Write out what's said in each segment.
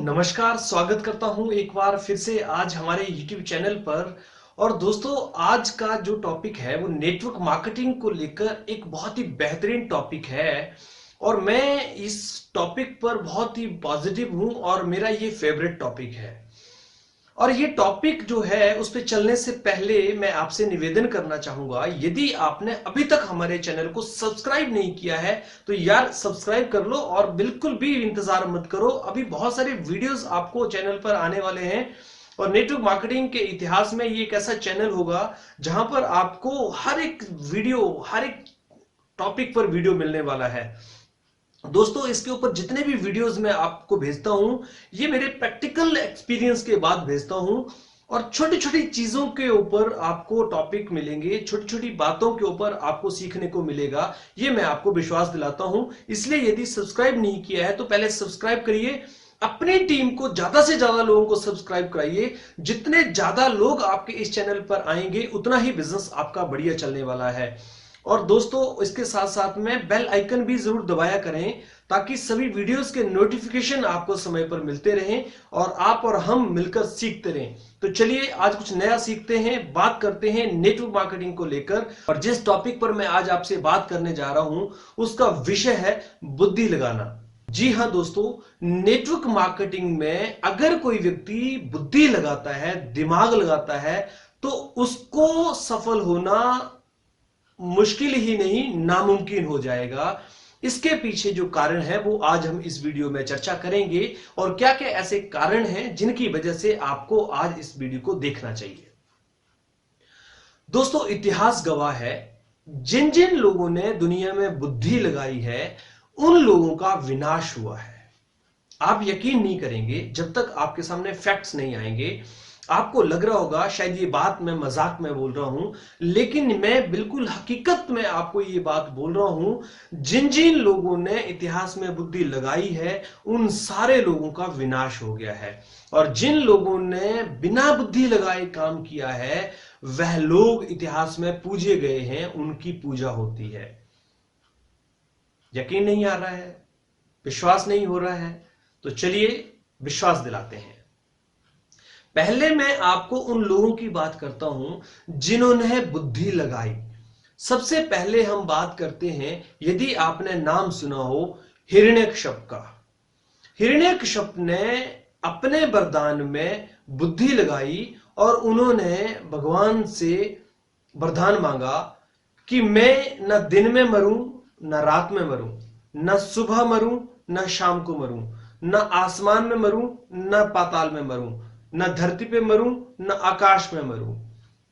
नमस्कार, स्वागत करता हूं एक बार फिर से आज हमारे YouTube चैनल पर। और दोस्तों, आज का जो टॉपिक है वो नेटवर्क मार्केटिंग को लेकर एक बहुत ही बेहतरीन टॉपिक है और मैं इस टॉपिक पर बहुत ही पॉजिटिव हूं और मेरा ये फेवरेट टॉपिक है। और ये टॉपिक जो है उस पे चलने से पहले मैं आपसे निवेदन करना चाहूंगा, यदि आपने अभी तक हमारे चैनल को सब्सक्राइब नहीं किया है तो यार सब्सक्राइब कर लो और बिल्कुल भी इंतजार मत करो। अभी बहुत सारे वीडियोस आपको चैनल पर आने वाले हैं और नेटवर्क मार्केटिंग के इतिहास में ये एक ऐसा चैनल होगा जहां पर आपको हर एक वीडियो, हर एक टॉपिक पर वीडियो मिलने वाला है। दोस्तों, इसके ऊपर जितने भी वीडियोस मैं आपको भेजता हूं ये मेरे प्रैक्टिकल एक्सपीरियंस के बाद भेजता हूं और छोटी छोटी चीजों के ऊपर आपको टॉपिक मिलेंगे, छोटी छोटी बातों के ऊपर आपको सीखने को मिलेगा, ये मैं आपको विश्वास दिलाता हूं। इसलिए यदि सब्सक्राइब नहीं किया है तो पहले सब्सक्राइब करिए, अपनी टीम को ज्यादा से ज्यादा लोगों को सब्सक्राइब कराइए। जितने ज्यादा लोग आपके इस चैनल पर आएंगे उतना ही बिजनेस आपका बढ़िया चलने वाला है। और दोस्तों, इसके साथ साथ में बेल आइकन भी जरूर दबाया करें ताकि सभी वीडियोस के नोटिफिकेशन आपको समय पर मिलते रहें और आप और हम मिलकर सीखते रहें। तो चलिए आज कुछ नया सीखते हैं, बात करते हैं नेटवर्क मार्केटिंग को लेकर। और जिस टॉपिक पर मैं आज आपसे बात करने जा रहा हूं उसका विषय है बुद्धि लगाना। जी हां दोस्तों, नेटवर्क मार्केटिंग में अगर कोई व्यक्ति बुद्धि लगाता है, दिमाग लगाता है, तो उसको सफल होना मुश्किल ही नहीं नामुमकिन हो जाएगा। इसके पीछे जो कारण है वो आज हम इस वीडियो में चर्चा करेंगे और क्या क्या ऐसे कारण हैं जिनकी वजह से आपको आज इस वीडियो को देखना चाहिए। दोस्तों, इतिहास गवाह है, जिन जिन लोगों ने दुनिया में बुद्धि लगाई है उन लोगों का विनाश हुआ है। आप यकीन नहीं करेंगे जब तक आपके सामने फैक्ट्स नहीं आएंगे। आपको लग रहा होगा शायद ये बात मैं मजाक में बोल रहा हूं, लेकिन मैं बिल्कुल हकीकत में आपको ये बात बोल रहा हूं। जिन जिन लोगों ने इतिहास में बुद्धि लगाई है उन सारे लोगों का विनाश हो गया है और जिन लोगों ने बिना बुद्धि लगाए काम किया है वह लोग इतिहास में पूजे गए हैं, उनकी पूजा होती है। यकीन नहीं आ रहा है, विश्वास नहीं हो रहा है, तो चलिए विश्वास दिलाते हैं। पहले मैं आपको उन लोगों की बात करता हूं जिन्होंने बुद्धि लगाई। सबसे पहले हम बात करते हैं, यदि आपने नाम सुना हो हिरण्यकश्यप का। हिरण्यकश्यप ने अपने वरदान में बुद्धि लगाई और उन्होंने भगवान से वरदान मांगा कि मैं न दिन में मरूं न रात में मरूं, न सुबह मरूं न शाम को मरूं, न आसमान में मरूं न पाताल में मरूं, न धरती पे मरूं न आकाश में मरूं,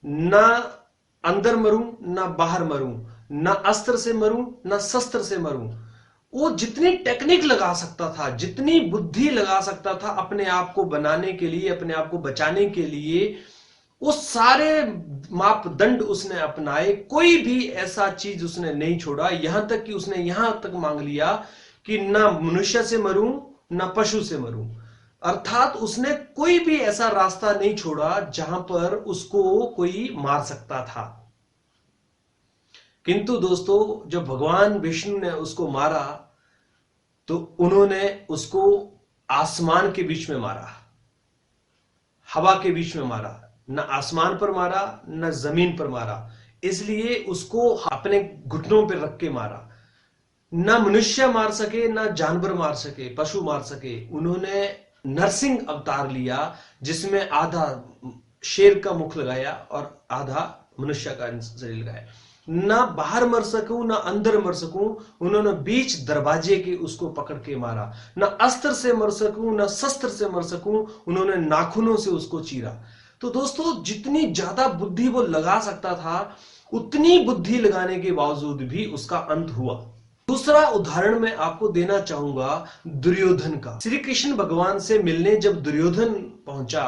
न अंदर मरूं न बाहर मरूं, न अस्त्र से मरूं न शस्त्र से मरूं। वो जितनी टेक्निक लगा सकता था, जितनी बुद्धि लगा सकता था अपने आप को बनाने के लिए, अपने आप को बचाने के लिए, वो सारे मापदंड उसने अपनाए। कोई भी ऐसा चीज उसने नहीं छोड़ा। यहां तक कि उसने यहां तक मांग लिया कि ना मनुष्य से मरूं ना पशु से मरूं। अर्थात उसने कोई भी ऐसा रास्ता नहीं छोड़ा जहां पर उसको कोई मार सकता था। किंतु दोस्तों, जब भगवान विष्णु ने उसको मारा तो उन्होंने उसको आसमान के बीच में मारा, हवा के बीच में मारा, न आसमान पर मारा न जमीन पर मारा। इसलिए उसको अपने घुटनों पर रख के मारा। ना मनुष्य मार सके, ना जानवर मार सके, पशु मार सके। उन्होंने नरसिंह अवतार लिया जिसमें आधा शेर का मुख लगाया और आधा मनुष्य का शरीर लगाया। ना बाहर मर सकूं ना अंदर मर सकूं, उन्होंने बीच दरवाजे के उसको पकड़ के मारा। ना अस्त्र से मर सकूं ना शस्त्र से मर सकूं, उन्होंने नाखूनों से उसको चीरा। तो दोस्तों, जितनी ज्यादा बुद्धि वो लगा सकता था उतनी बुद्धि लगाने के बावजूद भी उसका अंत हुआ। दूसरा उदाहरण मैं आपको देना चाहूंगा दुर्योधन का। श्री कृष्ण भगवान से मिलने जब दुर्योधन पहुंचा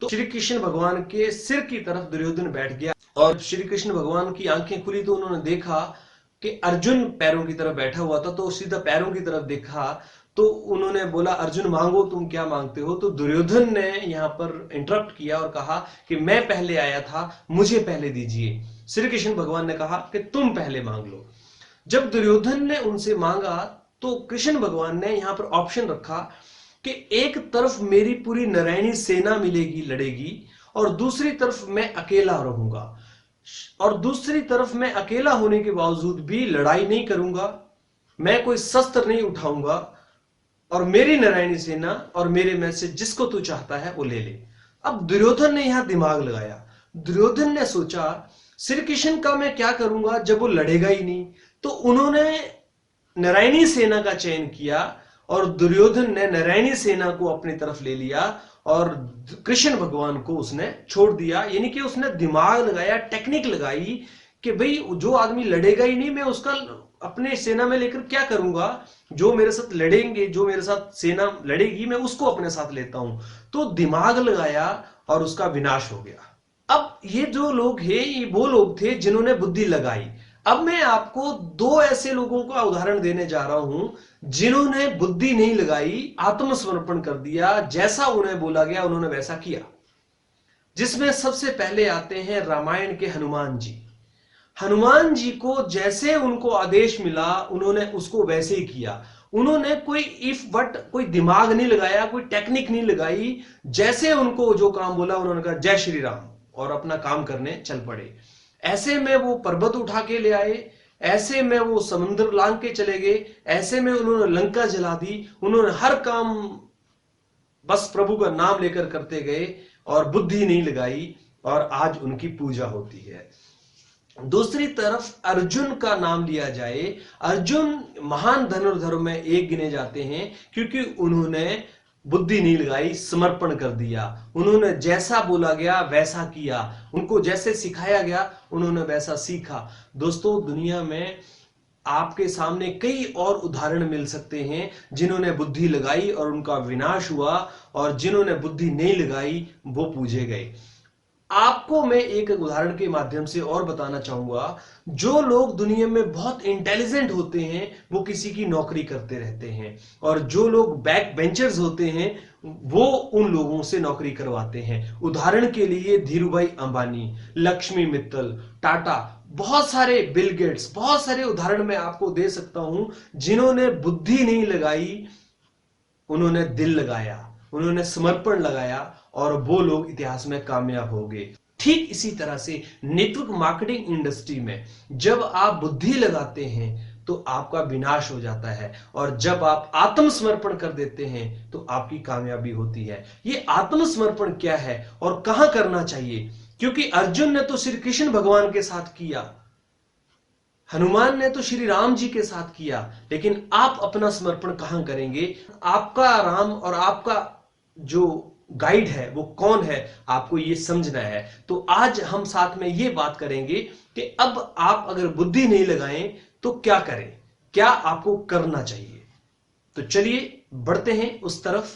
तो श्री कृष्ण भगवान के सिर की तरफ दुर्योधन बैठ गया और श्री कृष्ण भगवान की आंखें खुली तो उन्होंने देखा कि अर्जुन पैरों की तरफ बैठा हुआ था। तो सीधा पैरों की तरफ देखा तो उन्होंने बोला, अर्जुन मांगो, तुम क्या मांगते हो। तो दुर्योधन ने यहां पर इंटरप्ट किया और कहा कि मैं पहले आया था, मुझे पहले दीजिए। श्री कृष्ण भगवान ने कहा कि तुम पहले मांग लो। जब दुर्योधन ने उनसे मांगा तो कृष्ण भगवान ने यहां पर ऑप्शन रखा कि एक तरफ मेरी पूरी नारायणी सेना मिलेगी, लड़ेगी, और दूसरी तरफ मैं अकेला रहूंगा, और दूसरी तरफ मैं अकेला होने के बावजूद भी लड़ाई नहीं करूंगा, मैं कोई शस्त्र नहीं उठाऊंगा, और मेरी नारायणी सेना और मेरे में से जिसको तू चाहता है वो ले ले। अब दुर्योधन ने यहां दिमाग लगाया। दुर्योधन ने सोचा श्री कृष्ण का मैं क्या करूंगा जब वो लड़ेगा ही नहीं। तो उन्होंने नारायणी सेना का चयन किया और दुर्योधन ने नारायणी सेना को अपनी तरफ ले लिया और कृष्ण भगवान को उसने छोड़ दिया। यानी कि उसने दिमाग लगाया, टेक्निक लगाई कि भाई जो आदमी लड़ेगा ही नहीं, मैं उसका अपने सेना में लेकर क्या करूंगा, जो मेरे साथ लड़ेंगे, जो मेरे साथ सेना लड़ेगी, मैं उसको अपने साथ लेता हूं। तो दिमाग लगाया और उसका विनाश हो गया। अब ये जो लोग हैं, ये वो लोग थे जिन्होंने बुद्धि लगाई। अब मैं आपको दो ऐसे लोगों का उदाहरण देने जा रहा हूं जिन्होंने बुद्धि नहीं लगाई, आत्मसमर्पण कर दिया, जैसा उन्हें बोला गया उन्होंने वैसा किया। जिसमें सबसे पहले आते हैं रामायण के हनुमान जी। हनुमान जी को जैसे उनको आदेश मिला उन्होंने उसको वैसे ही किया। उन्होंने कोई इफ बट, कोई दिमाग नहीं लगाया, कोई टेक्निक नहीं लगाई। जैसे उनको जो काम बोला उन्होंने कहा जय श्री राम और अपना काम करने चल पड़े। ऐसे में वो पर्वत उठा के ले आए, ऐसे में वो समुद्र लांग के चले गए, ऐसे में उन्होंने लंका जला दी। उन्होंने हर काम बस प्रभु का नाम लेकर करते गए और बुद्धि नहीं लगाई, और आज उनकी पूजा होती है। दूसरी तरफ अर्जुन का नाम लिया जाए। अर्जुन महान धनुर्धरों में एक गिने जाते हैं क्योंकि उन्होंने बुद्धि नहीं लगाई, समर्पण कर दिया। उन्होंने जैसा बोला गया वैसा किया, उनको जैसे सिखाया गया उन्होंने वैसा सीखा। दोस्तों, दुनिया में आपके सामने कई और उदाहरण मिल सकते हैं जिन्होंने बुद्धि लगाई और उनका विनाश हुआ, और जिन्होंने बुद्धि नहीं लगाई वो पूजे गए। आपको मैं एक उदाहरण के माध्यम से और बताना चाहूंगा। जो लोग दुनिया में बहुत इंटेलिजेंट होते हैं वो किसी की नौकरी करते रहते हैं, और जो लोग बैक बेंचर्स होते हैं वो उन लोगों से नौकरी करवाते हैं। उदाहरण के लिए धीरूभाई अंबानी, लक्ष्मी मित्तल, टाटा, बहुत सारे, बिल गेट्स, बहुत सारे उदाहरण मैं आपको दे सकता हूं जिन्होंने बुद्धि नहीं लगाई, उन्होंने दिल लगाया, उन्होंने समर्पण लगाया, और वो लोग इतिहास में कामयाब हो गए। ठीक इसी तरह से नेटवर्क मार्केटिंग इंडस्ट्री में जब आप बुद्धि लगाते हैं तो आपका विनाश हो जाता है, और जब आप आत्मसमर्पण कर देते हैं तो आपकी कामयाबी होती है। ये आत्मसमर्पण क्या है और कहां करना चाहिए? क्योंकि अर्जुन ने तो श्री कृष्ण भगवान के साथ किया, हनुमान ने तो श्री राम जी के साथ किया, लेकिन आप अपना समर्पण कहां करेंगे? आपका राम और आपका जो गाइड है वो कौन है, आपको ये समझना है। तो आज हम साथ में ये बात करेंगे कि अब आप अगर बुद्धि नहीं लगाएं तो क्या करें, क्या आपको करना चाहिए। तो चलिए बढ़ते हैं उस तरफ।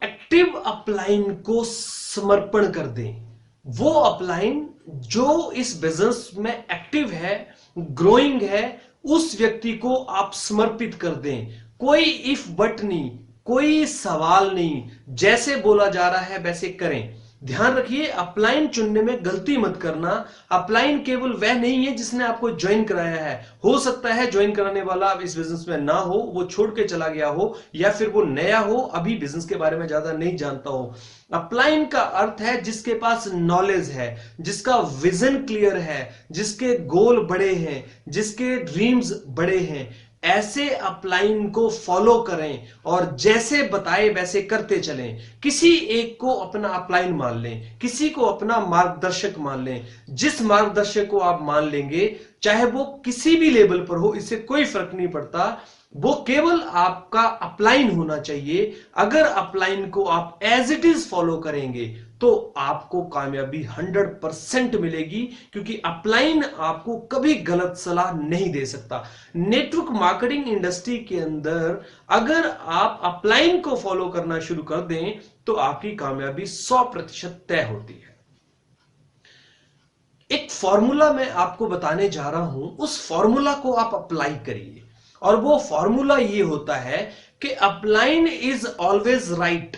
एक्टिव अपलाइन को समर्पण कर दें। वो अपलाइन जो इस बिजनेस में एक्टिव है, ग्रोइंग है, उस व्यक्ति को आप समर्पित कर दें। कोई इफ बट नहीं, कोई सवाल नहीं, जैसे बोला जा रहा है वैसे करें। ध्यान रखिए, अपलाइन चुनने में गलती मत करना। अपलाइन केवल वह नहीं है जिसने आपको ज्वाइन कराया है। हो सकता है ज्वाइन कराने वाला अब इस बिजनेस में ना हो, वो छोड़ के चला गया हो, या फिर वो नया हो, अभी बिजनेस के बारे में ज्यादा नहीं जानता हो। अपलाइन का अर्थ है जिसके पास नॉलेज है, जिसका विजन क्लियर है, जिसके गोल बड़े हैं, जिसके ड्रीम्स बड़े हैं। ऐसे अपलाइन को फॉलो करें और जैसे बताए वैसे करते चलें। किसी एक को अपना अपलाइन मान लें, किसी को अपना मार्गदर्शक मान लें। जिस मार्गदर्शक को आप मान लेंगे, चाहे वो किसी भी लेवल पर हो, इससे कोई फर्क नहीं पड़ता, वो केवल आपका अपलाइन होना चाहिए। अगर अपलाइन को आप एज इट इज फॉलो करेंगे तो आपको कामयाबी 100% मिलेगी, क्योंकि अपलाइन आपको कभी गलत सलाह नहीं दे सकता। नेटवर्क मार्केटिंग इंडस्ट्री के अंदर अगर आप अपलाइन को फॉलो करना शुरू कर दें तो आपकी कामयाबी 100% तय होती है। एक फॉर्मूला मैं आपको बताने जा रहा हूं, उस फॉर्मूला को आप अप्लाई करिए, और वो फॉर्मूला ये होता है कि upline is always right.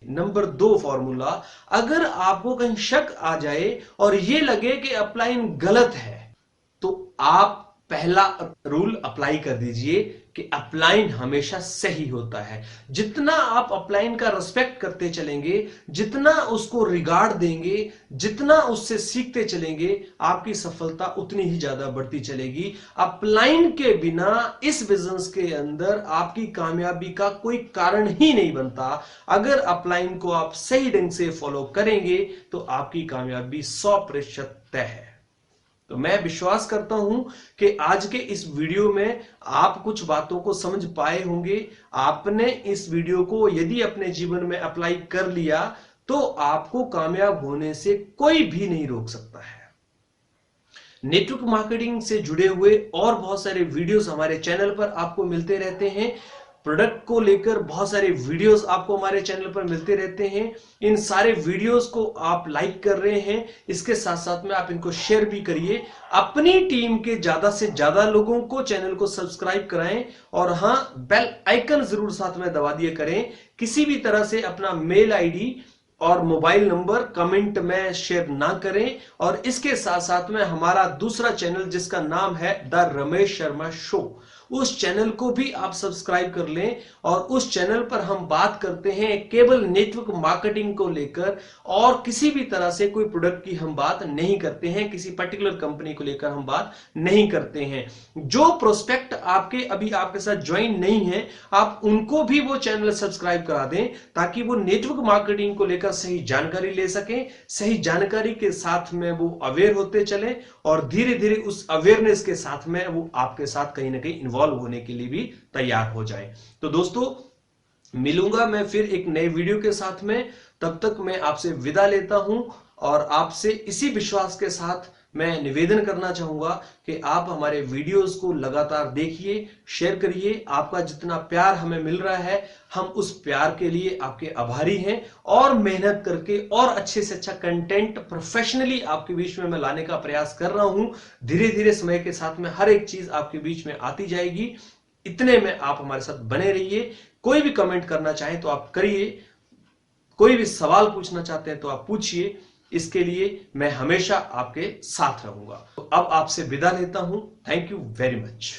Number 2 formula, अगर आपको कहीं शक आ जाए और ये लगे कि अपलाइन गलत है, तो आप पहला रूल अप्लाई कर दीजिए कि अपलाइन हमेशा सही होता है। जितना आप अपलाइन का रिस्पेक्ट करते चलेंगे, जितना उसको रिगार्ड देंगे, जितना उससे सीखते चलेंगे, आपकी सफलता उतनी ही ज्यादा बढ़ती चलेगी। अपलाइन के बिना इस बिजनेस के अंदर आपकी कामयाबी का कोई कारण ही नहीं बनता। अगर अपलाइन को आप सही ढंग से फॉलो करेंगे तो आपकी कामयाबी 100% तय है। तो मैं विश्वास करता हूं कि आज के इस वीडियो में आप कुछ बातों को समझ पाए होंगे। आपने इस वीडियो को यदि अपने जीवन में अप्लाई कर लिया तो आपको कामयाब होने से कोई भी नहीं रोक सकता है। नेटवर्क मार्केटिंग से जुड़े हुए और बहुत सारे वीडियोस हमारे चैनल पर आपको मिलते रहते हैं। प्रोडक्ट को लेकर बहुत सारे वीडियोस आपको हमारे चैनल पर मिलते रहते हैं। इन सारे वीडियोस को आप लाइक कर रहे हैं, इसके साथ साथ में आप इनको शेयर भी करिए। अपनी टीम के ज्यादा से ज्यादा लोगों को चैनल को सब्सक्राइब कराएं और हां, बेल आइकन जरूर साथ में दबा दिए करें। किसी भी तरह से अपना मेल आईडी और मोबाइल नंबर कमेंट में शेयर ना करें। और इसके साथ साथ में हमारा दूसरा चैनल जिसका नाम है द रमेश शर्मा शो, उस चैनल को भी आप सब्सक्राइब कर लें। और उस चैनल पर हम बात करते हैं केवल नेटवर्क मार्केटिंग को लेकर, और किसी भी तरह से कोई प्रोडक्ट की हम बात नहीं करते हैं, किसी पर्टिकुलर कंपनी को लेकर हम बात नहीं करते हैं। जो प्रोस्पेक्ट आपके अभी आपके साथ ज्वाइन नहीं है, आप उनको भी वो चैनल सब्सक्राइब करा दें ताकि वो नेटवर्क मार्केटिंग को लेकर सही जानकारी ले सकें। सही जानकारी के साथ में वो अवेयर होते चले और धीरे धीरे उस अवेयरनेस के साथ में वो आपके साथ कहीं ना कहीं इन्वॉल्व होने के लिए भी तैयार हो जाए। तो दोस्तों, मिलूंगा मैं फिर एक नए वीडियो के साथ में। तब तक मैं आपसे विदा लेता हूं और आपसे इसी विश्वास के साथ मैं निवेदन करना चाहूंगा कि आप हमारे वीडियोस को लगातार देखिए, शेयर करिए। आपका जितना प्यार हमें मिल रहा है, हम उस प्यार के लिए आपके आभारी हैं। और मेहनत करके और अच्छे से अच्छा कंटेंट प्रोफेशनली आपके बीच में मैं लाने का प्रयास कर रहा हूं। धीरे धीरे समय के साथ में हर एक चीज आपके बीच में आती जाएगी। इतने में आप हमारे साथ बने रहिए। कोई भी कमेंट करना चाहे तो आप करिए, कोई भी सवाल पूछना चाहते हैं तो आप पूछिए। इसके लिए मैं हमेशा आपके साथ रहूंगा। तो अब आपसे विदा लेता हूं। Thank you very much.